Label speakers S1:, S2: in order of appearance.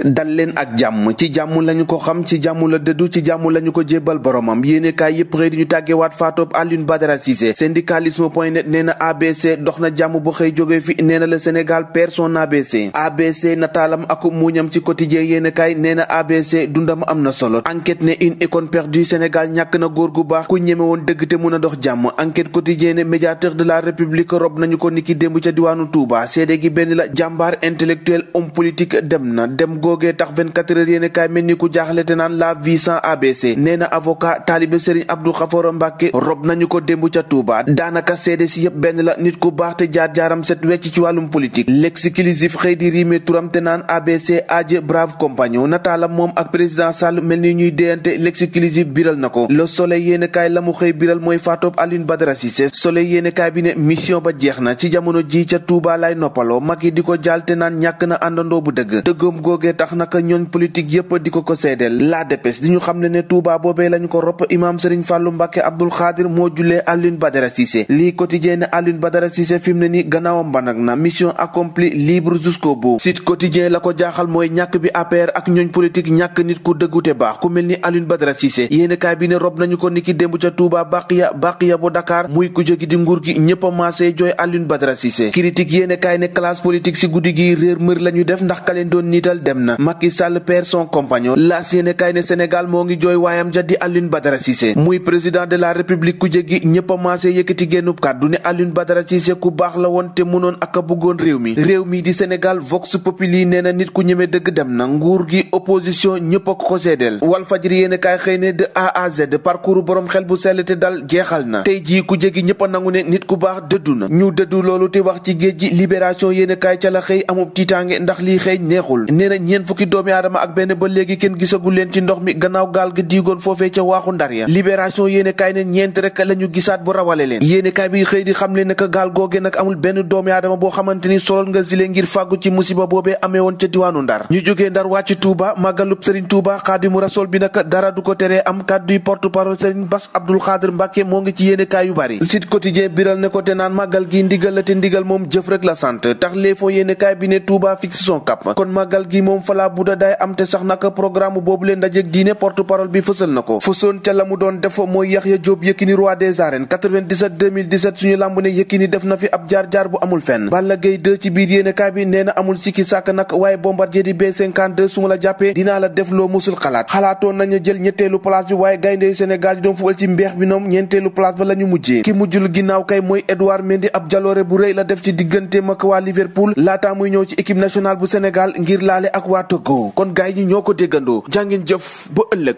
S1: dal leen ak jàmm ci jàmm lañu ko xam ci jàmm la dëddu ci jàmm lañu ko jébbal boromam yéenekaay yépp xëy di ñu tàggeewaat faatoob Alioune Badara Cissé syndicalisme.net nee na ABC dox na jàmm bu xëy jóge fi nee na le Sénégal perd son ABC nataalam ak muuñam ci quotidien yéenekaay nee na ABC dundam am na solo enquête ne une icône perdue Sénégal ñàkk na góor gu baax ku ñeme woon dëgg te mun a dox jàmm enquête quotidien ne médiateur de la République rob nañu ko niki démb ca diwaanu Touba seede gi benn la jàmbaar intellectuel homme politique dem googee tax 24 heures yéene kaay mel ni ku jaaxle te naan la vie sans ABC nee na avocat taalibe Serigne Abdou Khafor Mbacke rob nañu ko démb ca Touba daanaka seede si yëpp benn la nit ku baax te jaar-jaaram set wecc ci wàllum politique l'exclusif xëy di riime turam te naan ABC aje brave compagnon nataalam moom ak président Sall mel ni ñuy déyante l'exclusif biral na ko le soleil yéene kaay la mu xëy biral mooy faatoob Alioune Badara Cissé soleil yéene kaay bi ne mission ba jeex na ci jamono ji ca Touba lay noppaloo Macky di ko jaal te naan ñàkk na àndandoo bu dëgg dëggam googee tax naka ñooñ politique yépp di ko seedeel la dépêche di ñu xam ne Touba boobee lañu ko ropp imaam Serigne Fallou Mbacke Abdoul Khadir moo jullee Alioune Badara Cissé lii quotidien ne Alioune Badara Cissé fi mu ne ni gannaawam ba nag na mission accomplie libre jusqu'au bout Sud Quotidien la ko jaaxal mooy ñàkk bi APR ak ñooñ politique ñàkk nit ku dëggute baax ku mel ni Alioune Badara Cissé yéenekaay bi ne rob nañu ko niki démb ca Touba Baqiya bu Dakar muy ku jógi di nguur gi ñëpp a maasee jooy Alioune Badara Cissé critique yéenekaay ne classe politique si guddi gi réer mër lañu def ndax ka leen doon niital dem na Macky Sall perd son compagnon laas yéenekaay ne Sénégal moo ngi jooy waayam ja di Alioune Badara Cissé muy président de la République ku jéggi ñëpp a maasee yëkkati génnub kàddu ne Alioune Badara Cissé ku baax la woon te mënoon ak a bëggoon réew mi di Sénégal Vox Populi nee na nit ku ñeme dëgg dem na nguur gi opposition ñëpp a ko seedeel Walfadjri yéenekaay xëy ne de A à Z parcours borom xel bu sell te dal jeexal na tey jii ku jéggi ñëpp a nangu ne nit ku baax dëddu na ñu dëddu loolu te wax ci géej gi libération yéenekaay ca la xëy amub tiitaange ndax lii xëy neexul nee na ñeent fukki doomi aadama ak benn ba léegi kenn gisagul leen ci ndox mi gannaaw gaal ga diigoon foofee ca waaxu Ndar ya libération yéenekaay ne ñeent rek lañu gisaat bu rawale leen yéenekaay bi xëy di xam le naka gaal googe nag amul benn doomi aadama boo xamante ni solol nga zile ngir fàggu ci musiba boobee amee woon ca diwaanu Ndar ñu jógee Ndar wàcc Touba màggalub Serigne Touba Xaadimu Rasuul bi nag dara du ko teree am kàdduy porte-parole Serigne Bass Abdoul Khadr Mbacke moo ngi ci yéenekaay yu bari Sud Quotidien biral ne ko te naan màggal gi ndigal la te ndigal moom jëf rek la sant tax léefoo yéenekaay bi ne Touba fixe son cap kon màggal gi moom fala buda daay am te sax naka programme boobu leen ndajeek diine porte-parole bi fësal na ko fësoon ca la mu doon def mooy Yaxya Jóob Yékini roi des arènes 97 suñu làmb ne Yékini def na fi ab jaar-jaar bu amul fenn Balla Gaye 2 ci biir yéenekaay bi nee na amul sikki sàkk nag waaye Bombardier di B52 su ma la jàppee dinaa la def loo musul xalaatoon nañu jël ñetteelu place bi waaye gaynde Sénégal yi doon fubal ci mbeex bi ñoom ñeenteelu place ba la ñu mujjee ki mujjul ginnaaw kay mooy Edouard Mendy ab jaloore bu rëy la def ci digganteem ak waa Liverpool laataa muy ñëw ci équipe nationale bu Sénégal ngir laale ak waa Togo kon gaay ñi ñoo ko déggandoo jàngeen jëf ba ëllëg